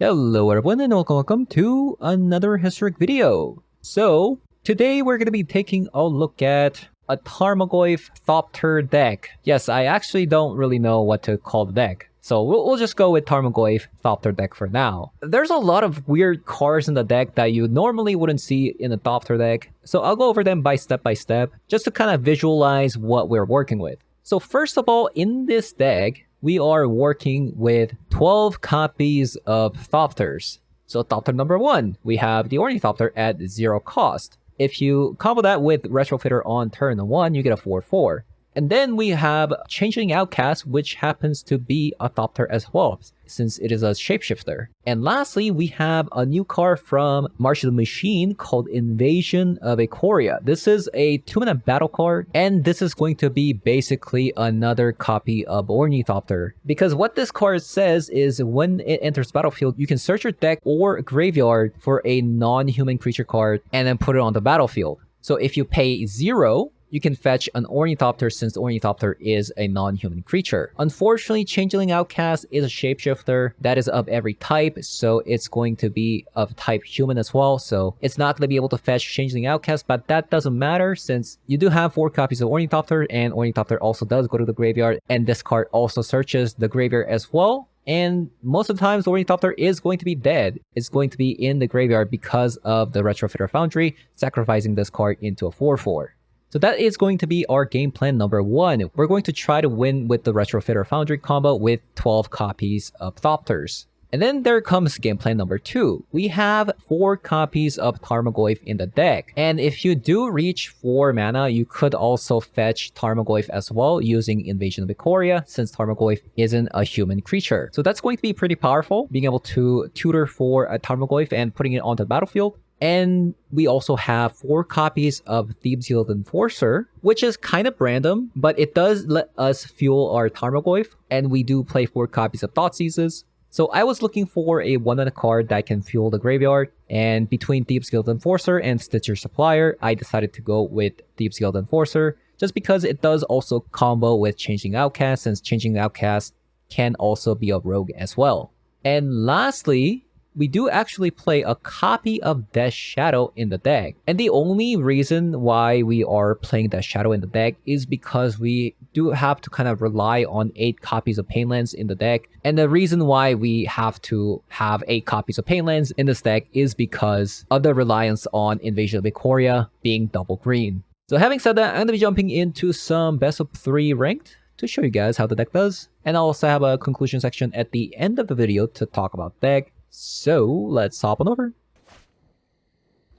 Hello everyone and welcome to another historic video. So, today we're going to be taking a look at a Tarmogoyf Thopter deck. Yes, I actually don't really know what to call the deck. So we'll just go with Tarmogoyf Thopter deck for now. There's a lot of weird cards in the deck that you normally wouldn't see in a Thopter deck. So I'll go over them by step, just to kind of visualize what we're working with. So first of all, in this deck, we are working with 12 copies of Thopters. So Thopter number 1, we have the Ornithopter at 0 cost. If you combo that with Retrofitter on turn 1, you get a 4/4. And then we have Changeling Outcast, which happens to be a Thopter as well, since it is a shapeshifter. And lastly, we have a new card from March of the Machine called Invasion of Ikoria. This is a 2-mana battle card, and this is going to be basically another copy of Ornithopter. Because what this card says is when it enters battlefield, you can search your deck or graveyard for a non-human creature card and then put it on the battlefield. So if you pay 0, you can fetch an Ornithopter since Ornithopter is a non-human creature. Unfortunately, Changeling Outcast is a shapeshifter that is of every type, so it's going to be of type human as well, so it's not going to be able to fetch Changeling Outcast, but that doesn't matter since you do have 4 copies of Ornithopter, and Ornithopter also does go to the graveyard, and this card also searches the graveyard as well. And most of the times, Ornithopter is going to be dead. It's going to be in the graveyard because of the Retrofitter Foundry, sacrificing this card into a 4/4. So that is going to be our game plan number 1. We're going to try to win with the Retrofitter Foundry combo with 12 copies of Thopters. And then there comes game plan number 2. We have 4 copies of Tarmogoyf in the deck. And if you do reach 4 mana, you could also fetch Tarmogoyf as well using Invasion of Ikoria, since Tarmogoyf isn't a human creature. So that's going to be pretty powerful, being able to tutor for a Tarmogoyf and putting it onto the battlefield. And we also have 4 copies of Thieves Guild Enforcer, which is kind of random, but it does let us fuel our Tarmogoyf, and we do play 4 copies of Thoughtseizes. So I was looking for a 1-mana card that can fuel the graveyard, and between Thieves Guild Enforcer and Stitcher Supplier, I decided to go with Thieves Guild Enforcer, just because it does also combo with Changing Outcast, since Changing Outcast can also be a rogue as well. And lastly, we do actually play a copy of Death Shadow in the deck. And the only reason why we are playing Death Shadow in the deck is because we do have to kind of rely on 8 copies of Painlands in the deck. And the reason why we have to have 8 copies of Painlands in this deck is because of the reliance on Invasion of Ikoria being double green. So having said that, I'm going to be jumping into some best of 3 ranked to show you guys how the deck does. And I'll also have a conclusion section at the end of the video to talk about the deck. So, let's hop on over.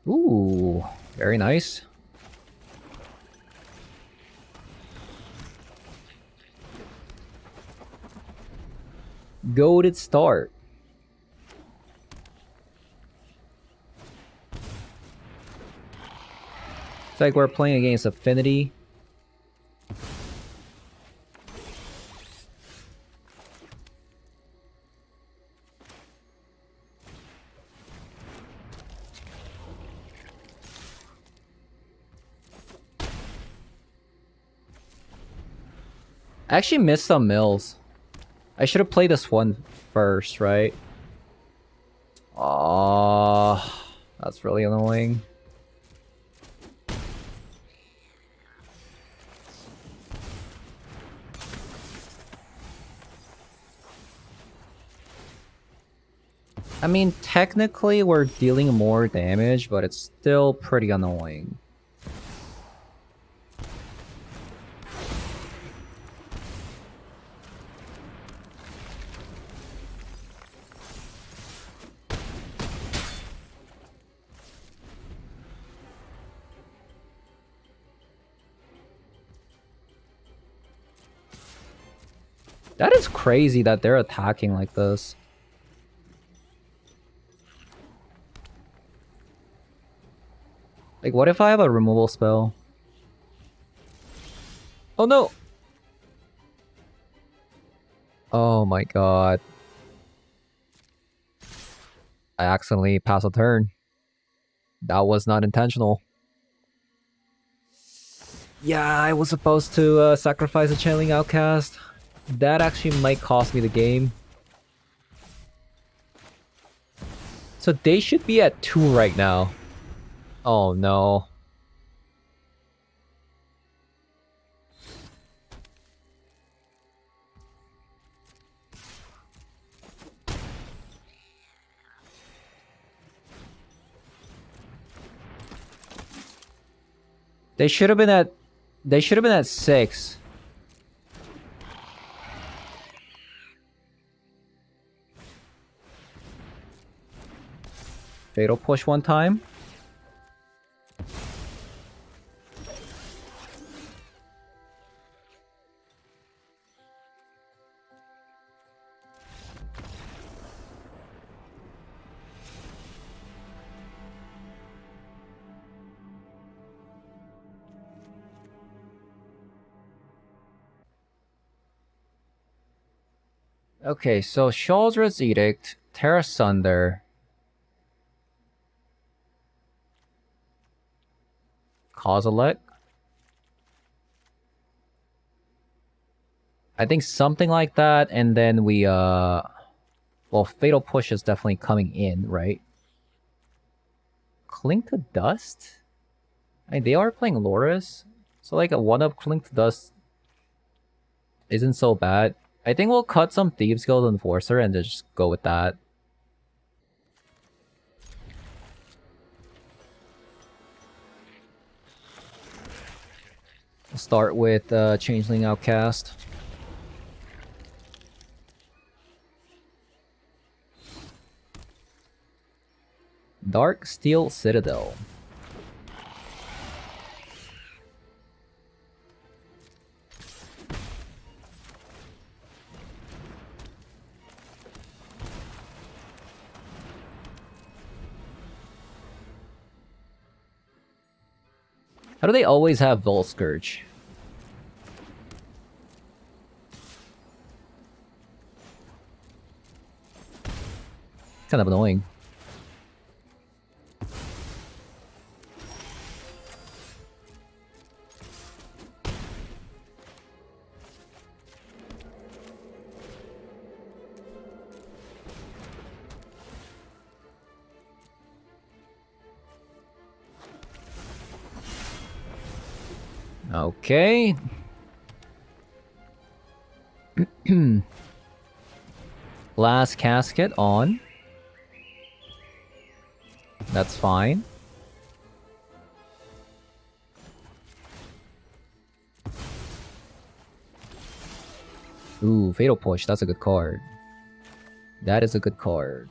Ooh, very nice. Goated start. It's like we're playing against Affinity. I actually missed some mills. I should have played this one first, right? Oh, that's really annoying. I mean, technically we're dealing more damage, but it's still pretty annoying. That is crazy that they're attacking like this. Like, what if I have a removal spell? Oh no! Oh my god. I accidentally passed a turn. That was not intentional. Yeah, I was supposed to sacrifice a Channeling Outcast. That actually might cost me the game. So they should be at 2 right now. Oh no. They should have been at 6. Fatal push one time. Okay, so Shawldra's Edict, Terra Sunder, Kozilek. I think something like that, and then we well, Fatal Push is definitely coming in, right? Cling to Dust? I mean, they are playing Loris, so like a 1-up Cling to Dust isn't so bad. I think we'll cut some Thieves Guild Enforcer and just go with that. We'll start with Changeling Outcast. Dark Steel Citadel. How do they always have Volscourge? Kind of annoying. Okay. Glass casket on. That's fine. Ooh, Fatal Push. That's a good card. That is a good card.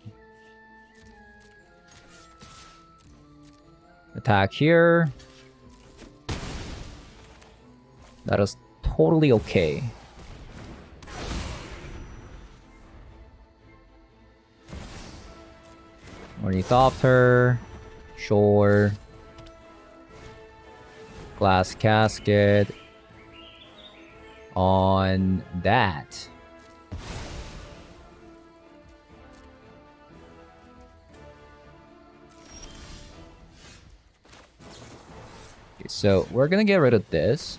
Attack here. That is totally okay. Thopter. Sure. Glass casket. On that. Okay, so we're gonna get rid of this.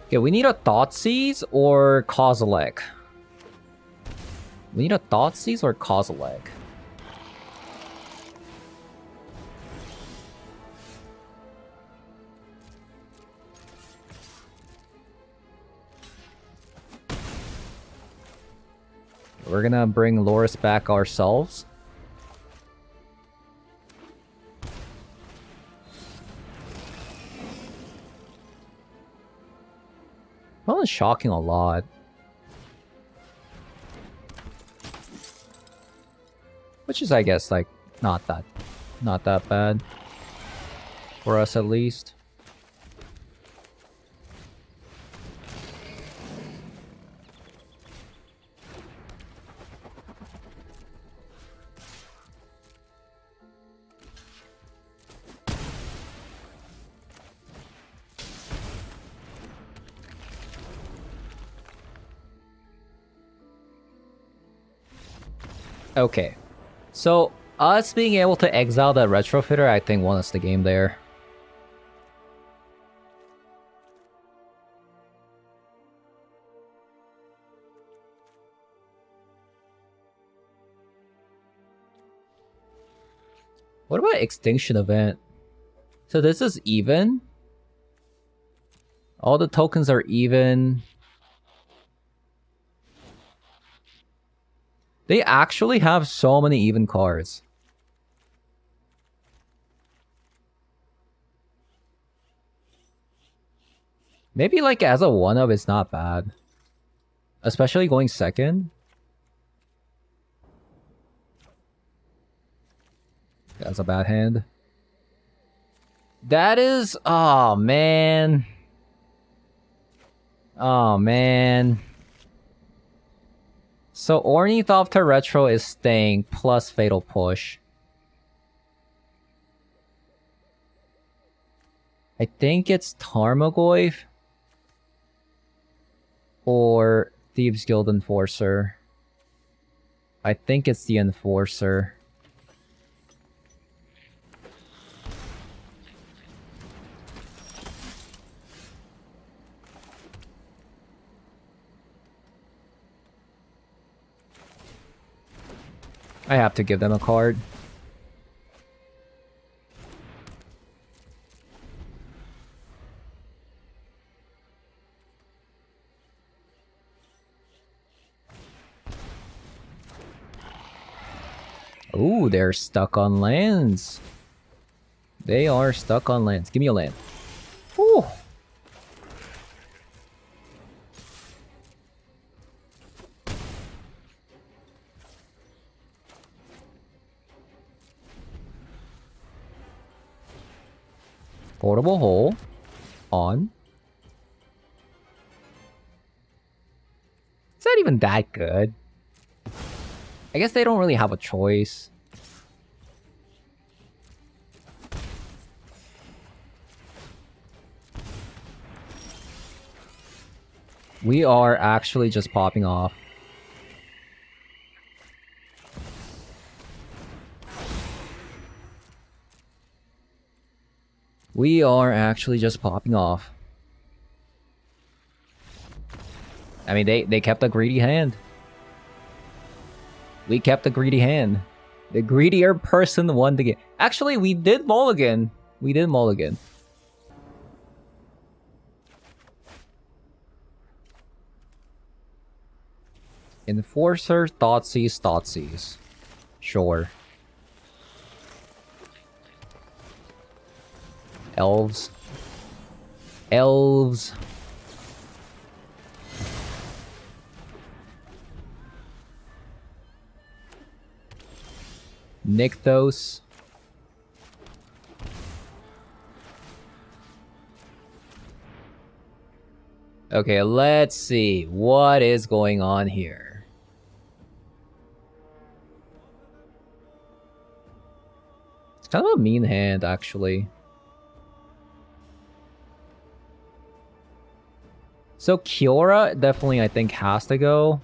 Okay, we need a Thoughtseize or Kozilek. We need a Thoughtseize or Kozilek. We're gonna bring Loris back ourselves. Well, it's shocking a lot. Which is, I guess, like, not that bad. For us, at least. Okay. So, us being able to exile that retrofitter, I think, won us the game there. What about Extinction Event? So this is even. All the tokens are even. They actually have so many even cards. Maybe like as a 1-up, it's not bad. Especially going second. That's a bad hand. That is... Oh, man. Oh, man. So Ornithopter Retro is staying plus Fatal Push. I think it's Tarmogoyf or Thieves Guild Enforcer. I think it's the Enforcer. I have to give them a card. Ooh, they're stuck on lands. They are stuck on lands. Give me a land. Ooh. Portable hole. On. It's not even that good. I guess they don't really have a choice. We are actually just popping off. We are actually just popping off. I mean, they kept a greedy hand. We kept a greedy hand. The greedier person won the game. Actually, we did mulligan. We did mulligan. Enforcer, Thoughtseize. Sure. Elves. Elves. Nykthos. Okay, let's see. What is going on here? It's kind of a mean hand, actually. So Kiora definitely, I think, has to go.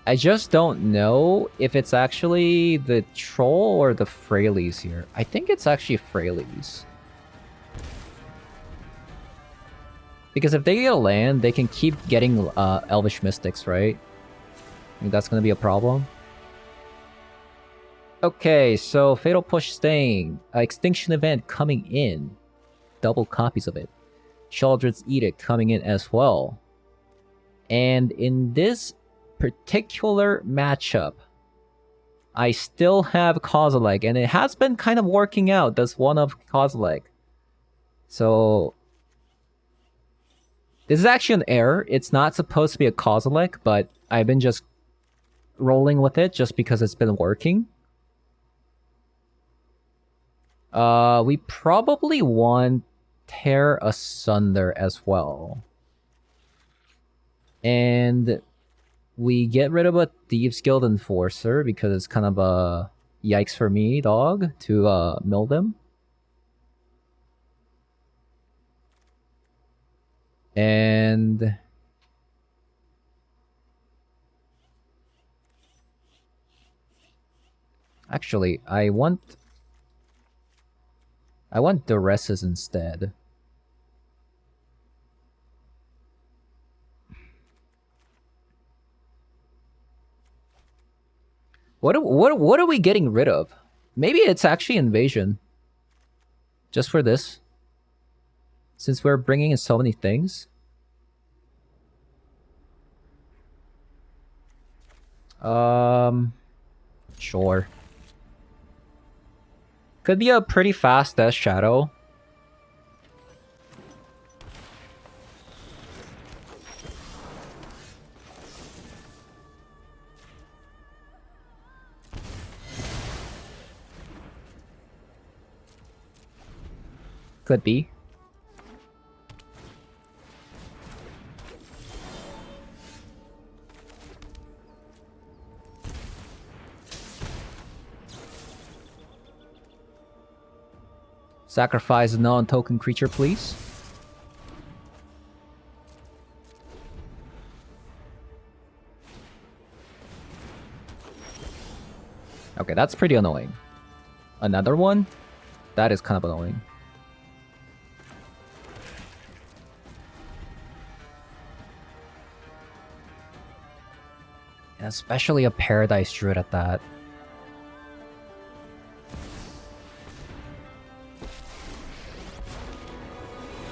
I just don't know if it's actually the Troll or the Fraileys here. I think it's actually Fraileys. Because if they get a land, they can keep getting Elvish Mystics, right? I think that's going to be a problem. Okay, so Fatal Push staying. Extinction Event coming in. Double copies of it. Chaldred's Edict coming in as well. And in this particular matchup, I still have Kozilek, and it has been kind of working out. That's one of Kozilek. So this is actually an error. It's not supposed to be a Kozilek, but I've been just rolling with it just because it's been working. We probably want Tear Asunder as well. And we get rid of a Thieves Guild Enforcer because it's kind of a yikes for me, dog, to mill them. And Actually, I want Duresses instead. What are we getting rid of? Maybe it's actually invasion. Just for this. Since we're bringing in so many things. Sure. Could be a pretty fast Death Shadow. Could be. Sacrifice a non-token creature, please. Okay, that's pretty annoying. Another one? That is kind of annoying. And especially a Paradise Druid at that.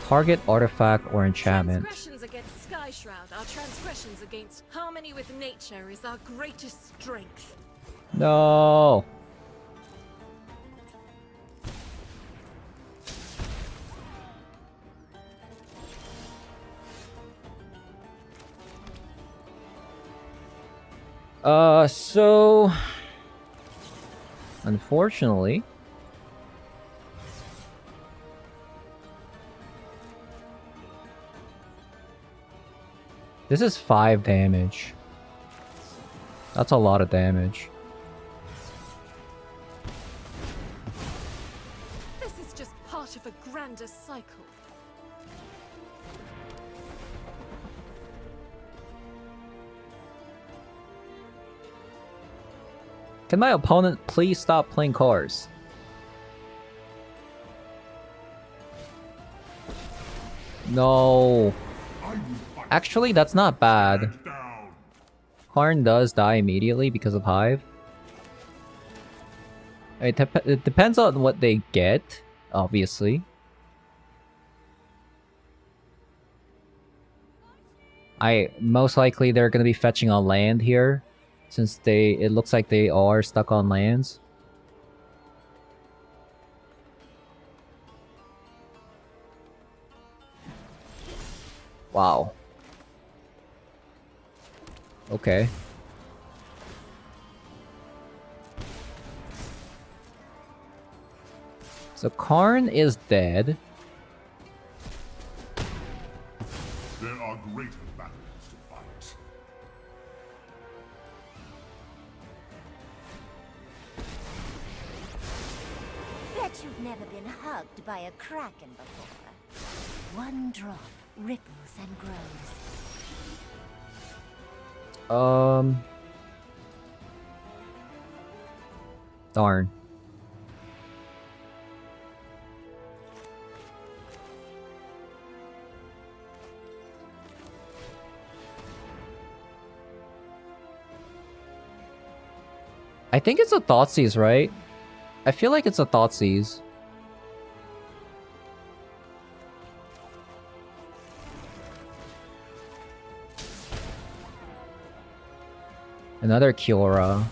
Target artifact or enchantment. Transgressions against Sky Shroud, our transgressions against harmony with nature is our greatest strength. No. So unfortunately, this is 5 damage. That's a lot of damage. This is just part of a grander cycle. Can my opponent please stop playing cards? No. Actually, that's not bad. Karn does die immediately because of Hive. It depends on what they get, obviously. Most likely they're gonna be fetching on land here, since it looks like they are stuck on lands. Wow. Okay. So Karn is dead. There are greater battles to fight. Bet you've never been hugged by a kraken before. One drop ripples and grows. Darn. I think it's a Thoughtseize, right? I feel like it's a Thoughtseize. Another Kiora.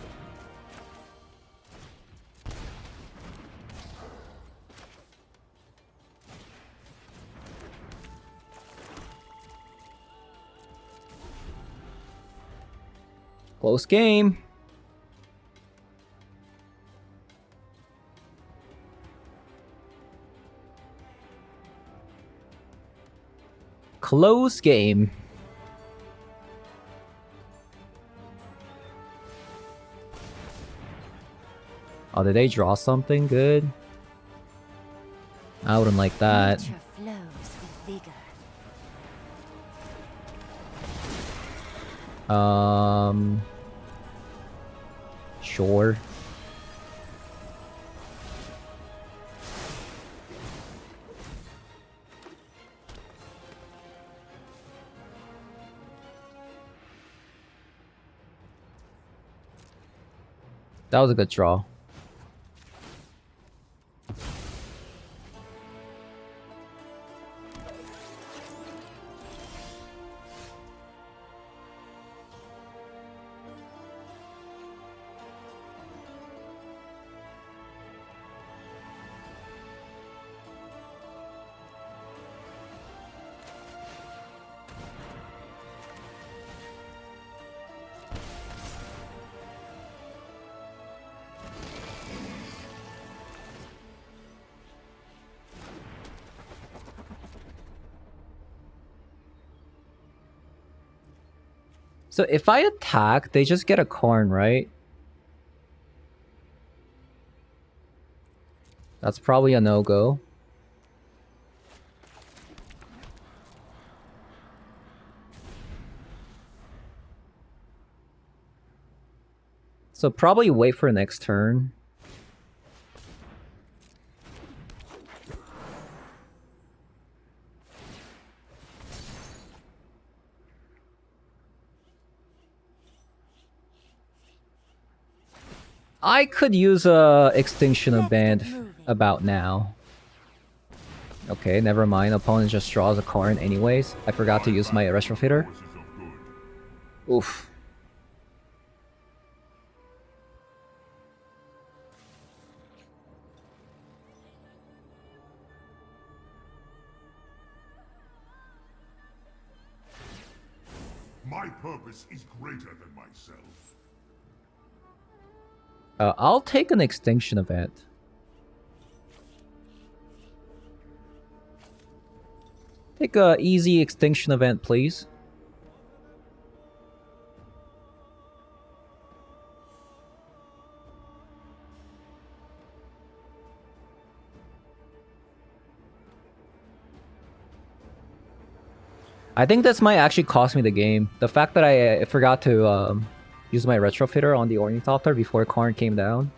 Close game. Close game. Oh, did they draw something good? I wouldn't like that. Nature flows with vigor. Sure. That was a good draw. So if I attack, they just get a Karn, right? That's probably a no-go. So probably wait for next turn. I could use a Extinction Event about now. Okay, never mind. Opponent just draws a card anyways. I forgot to use my Retrofitter. Forces of good. Oof. My purpose is greater than myself. I'll take an Extinction Event. Take a easy Extinction Event, please. I think this might actually cost me the game. The fact that I forgot to use my Retrofitter on the Ornithopter before Karn came down.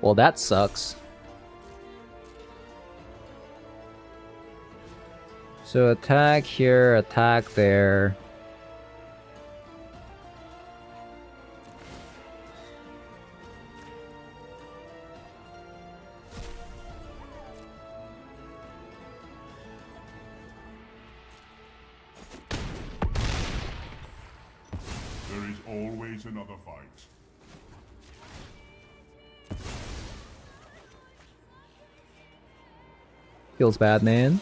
Well, that sucks. So attack here, attack there. There is always another fight. Feels bad, man.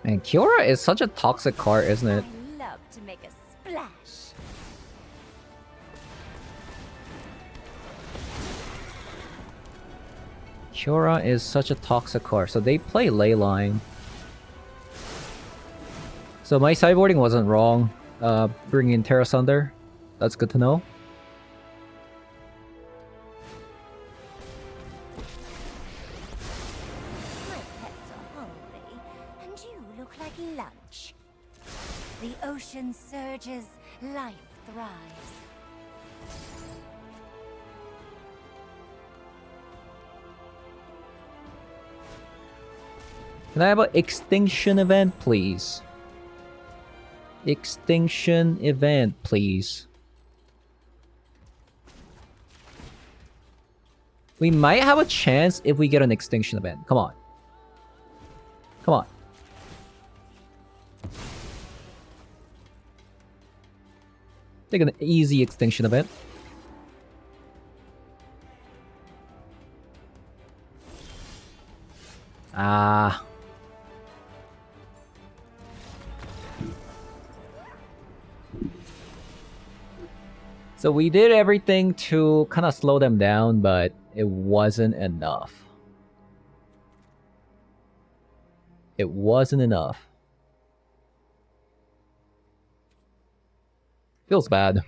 Man, Kiora is such a toxic card, isn't it? I love to make a splash. Kiora is such a toxic card. So they play Leyline. So my sideboarding wasn't wrong. Bringing in Terra Sunder. That's good to know. My pets are hungry, and you look like lunch. The ocean surges, life thrives. Can I have an extinction event, please? Extinction event, please. We might have a chance if we get an extinction event. Come on. Come on. Take an easy extinction event. Ah. So we did everything to kind of slow them down, but it wasn't enough. It wasn't enough. Feels bad.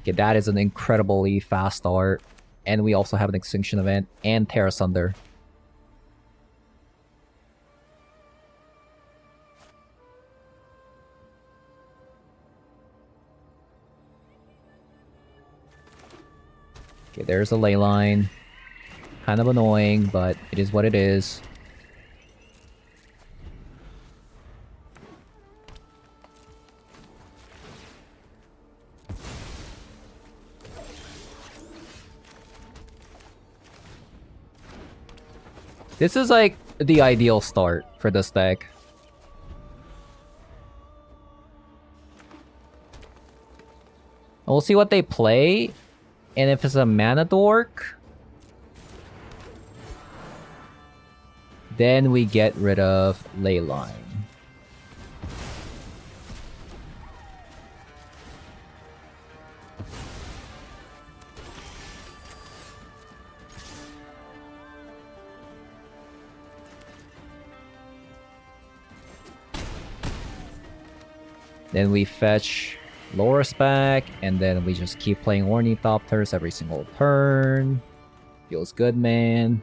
Okay, that is an incredibly fast start. And we also have an extinction event and Terra Sunder. Okay, there's a ley line. Kind of annoying, but it is what it is. This is like the ideal start for this deck. We'll see what they play. And if it's a mana dork, then we get rid of Leyline. Then we fetch Loris back, and then we just keep playing Ornithopters every single turn. Feels good, man.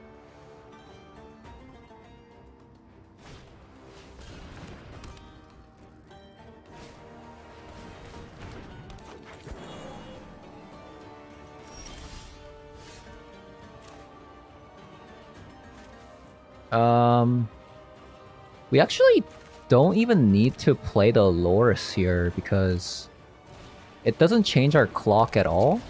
We actually don't even need to play the Loris here because it doesn't change our clock at all.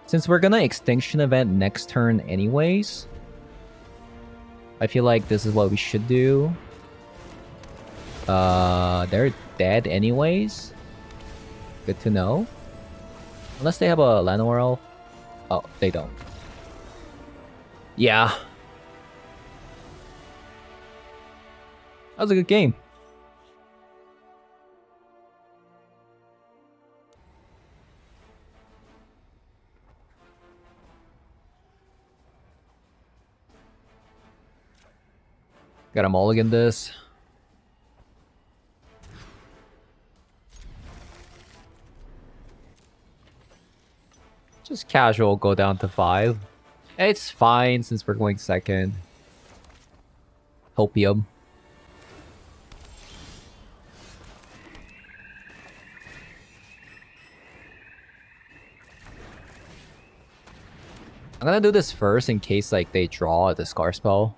Since we're gonna extinction event next turn anyways, I feel like this is what we should do. They're dead anyways. Good to know. Unless they have a Llanowar Elf. Oh, they don't. Yeah. That was a good game. Gotta mulligan this. Just casual, go down to 5. It's fine since we're going second. Hopium. I'm gonna do this first in case like they draw a discard spell.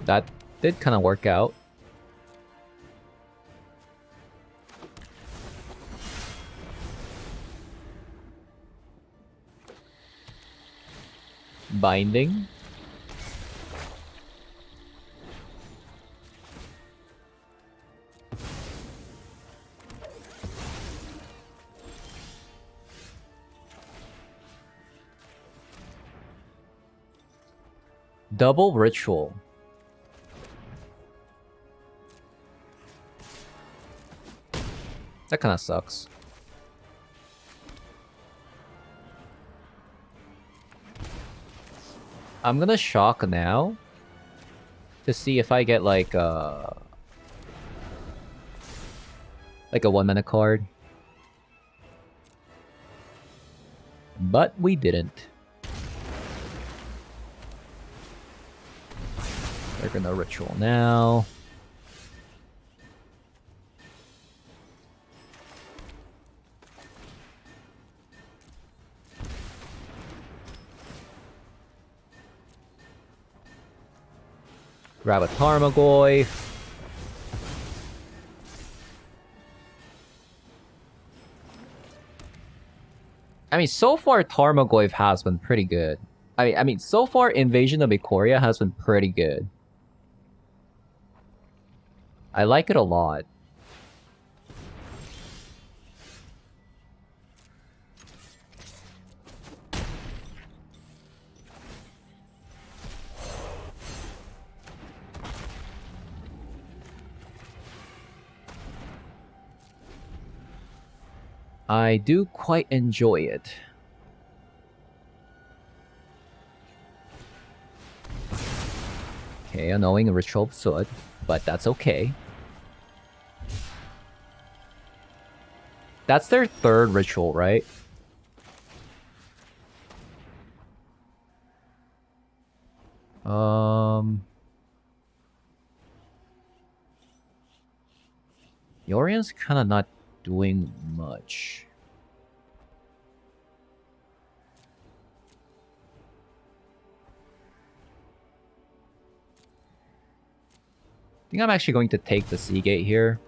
That did kind of work out. Binding. Double ritual. That kind of sucks. I'm gonna shock now to see if I get like a 1-mana card. But we didn't. They're gonna ritual now. Grab a Tarmogoyf. I mean, so far Tarmogoyf has been pretty good. I mean, so far Invasion of Ikoria has been pretty good. I like it a lot. I do quite enjoy it. Okay, annoying Ritual Sword, but that's okay. That's their third ritual, right? Yorian's kind of not doing much. I think I'm actually going to take the Seagate here.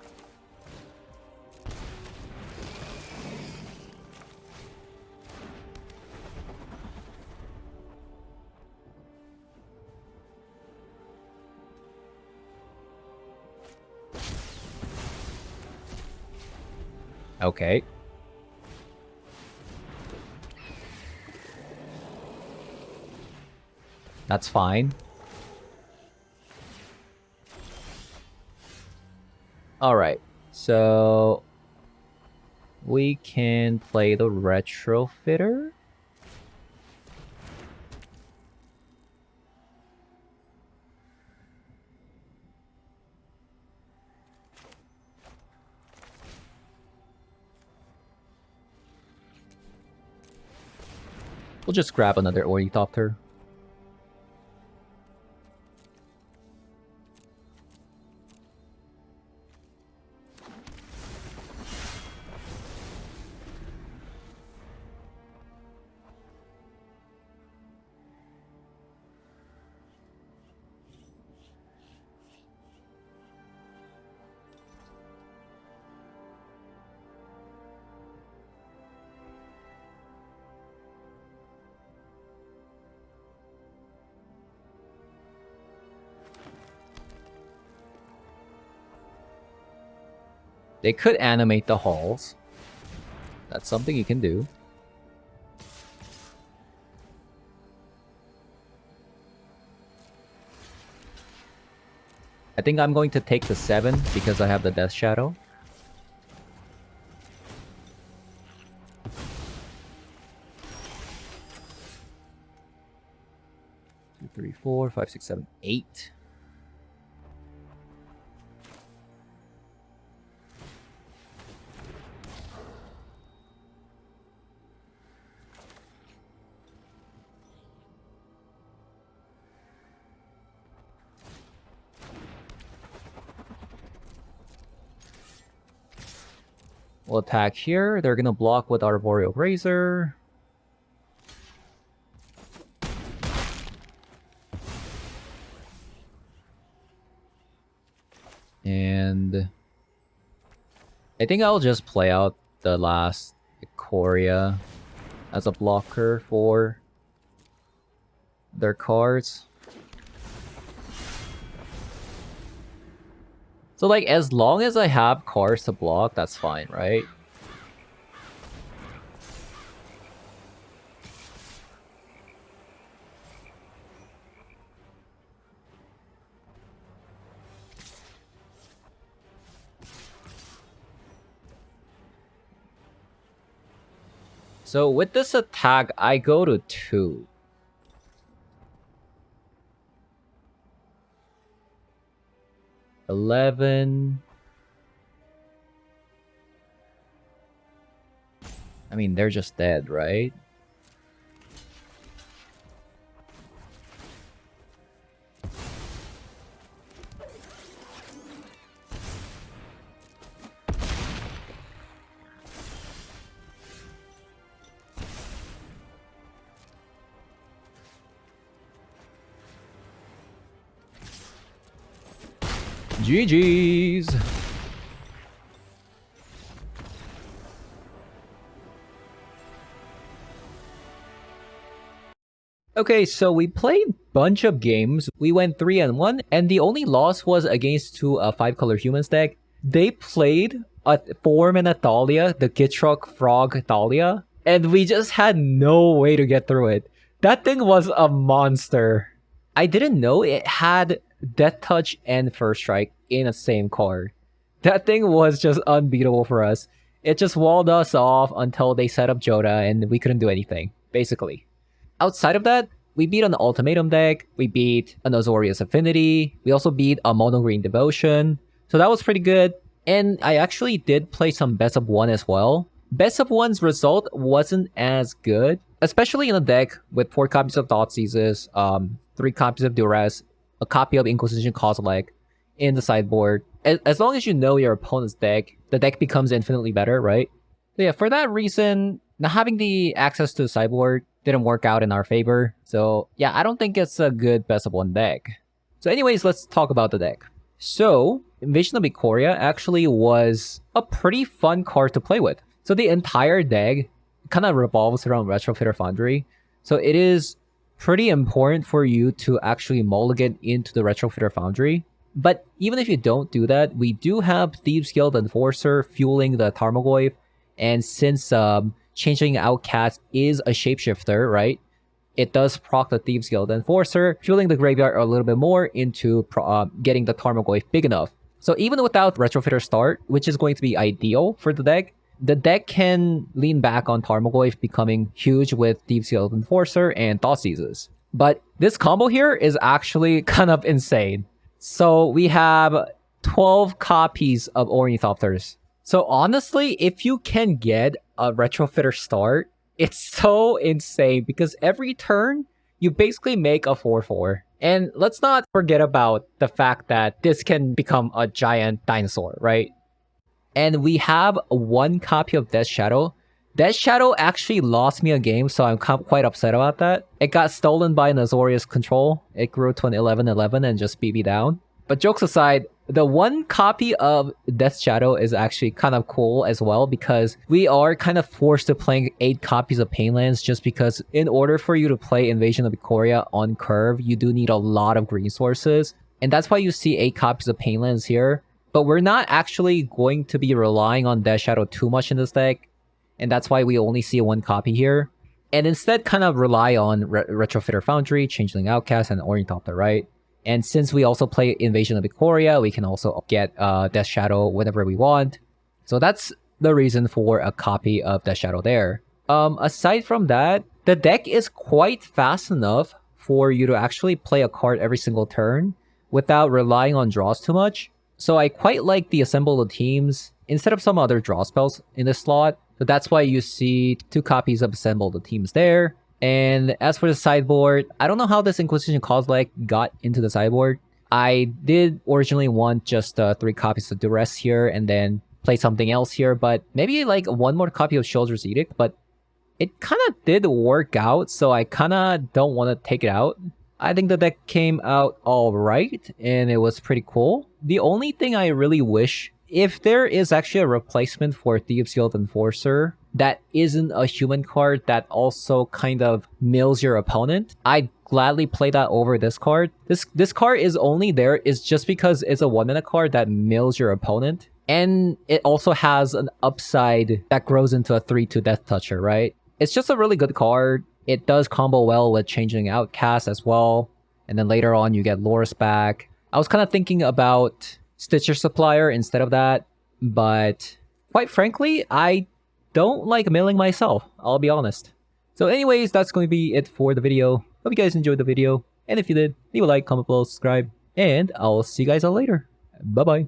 Okay. That's fine. Alright, so we can play the Retrofitter. We'll just grab another Ornithopter. They could animate the halls. That's something you can do. I think I'm going to take the 7 because I have the Death Shadow. Two, 3, 4, 5, 6, 7, 8. We'll attack here. They're gonna block with Arboreal Razor. And I think I'll just play out the last Ikoria as a blocker for their cards. So like, as long as I have cards to block, that's fine, right? So with this attack, I go to 2. 11. I mean, they're just dead, right? GG's. Okay, so we played bunch of games. We went 3-1, and the only loss was against two 5-color humans deck. They played a 4-mana Thalia, the Gitrog Frog Thalia, and we just had no way to get through it. That thing was a monster. I didn't know it had Death Touch and First Strike in the same card. That thing was just unbeatable for us. It just walled us off until they set up Joda, and we couldn't do anything, basically. Outside of that, we beat an Ultimatum deck, we beat an Azorius Affinity, we also beat a Mono Green Devotion, so that was pretty good. And I actually did play some Best of 1 as well. Best of 1's result wasn't as good, especially in a deck with 4 copies of Thoughtseizes, 3 copies of Duress, a copy of Inquisition Kozilek in the sideboard. As long as you know your opponent's deck, the deck becomes infinitely better, right? So yeah, for that reason, not having the access to the sideboard didn't work out in our favor. So yeah, I don't think it's a good best of 1 deck. So anyways, let's talk about the deck. So Invasion of Ikoria actually was a pretty fun card to play with. So the entire deck kind of revolves around Retrofitter Foundry. So it is pretty important for you to actually mulligan into the Retrofitter Foundry. But even if you don't do that, we do have Thieves Guild Enforcer fueling the Tarmogoyf. And since Changeling Outcast is a shapeshifter, right? It does proc the Thieves Guild Enforcer, fueling the graveyard a little bit more into getting the Tarmogoyf big enough. So even without Retrofitter start, which is going to be ideal for the deck can lean back on Tarmogoyf becoming huge with Thieves Guild Enforcer and Thoughtseizes. But this combo here is actually kind of insane. So we have 12 copies of Ornithopters. So honestly, if you can get a Retrofitter start, it's so insane because every turn, you basically make a 4/4. And let's not forget about the fact that this can become a giant dinosaur, right? And we have 1 copy of Death Shadow. Death Shadow actually lost me a game, so I'm quite upset about that. It got stolen by an Azorius control. It grew to an 11/11 and just beat me down. But jokes aside, the 1 copy of Death Shadow is actually kind of cool as well because we are kind of forced to playing 8 copies of Painlands just because in order for you to play Invasion of Ikoria on curve, you do need a lot of green sources. And that's why you see 8 copies of Painlands here. But we're not actually going to be relying on Death Shadow too much in this deck. And that's why we only see 1 copy here. And instead kind of rely on Retrofitter Foundry, Changeling Outcast, and Ornithopter, right? And since we also play Invasion of Ikoria, we can also get Death Shadow whenever we want. So that's the reason for a copy of Death Shadow there. Aside from that, the deck is quite fast enough for you to actually play a card every single turn without relying on draws too much. So I quite like the Assemble the Teams instead of some other draw spells in this slot. So that's why you see 2 copies of Assemble the Teams there. And as for the sideboard, I don't know how this Inquisition Kozilek got into the sideboard. I did originally want just 3 copies of Duress here and then play something else here, but maybe like 1 more copy of Shoulder's Edict, but it kind of did work out, so I kind of don't want to take it out. I think the deck came out alright, and it was pretty cool. The only thing I really wish, if there is actually a replacement for Thieves Guild Enforcer that isn't a human card that also kind of mills your opponent, I'd gladly play that over this card. This card is only there is just because it's a 1-mana card that mills your opponent. And it also has an upside that grows into a 3/2 Death Toucher, right? It's just a really good card. It does combo well with Changing Outcast as well. And then later on, you get Loris back. I was kind of thinking about Stitcher Supplier instead of that. But quite frankly, I don't like milling myself. I'll be honest. So anyways, that's going to be it for the video. Hope you guys enjoyed the video. And if you did, leave a like, comment below, subscribe. And I'll see you guys all later. Bye-bye.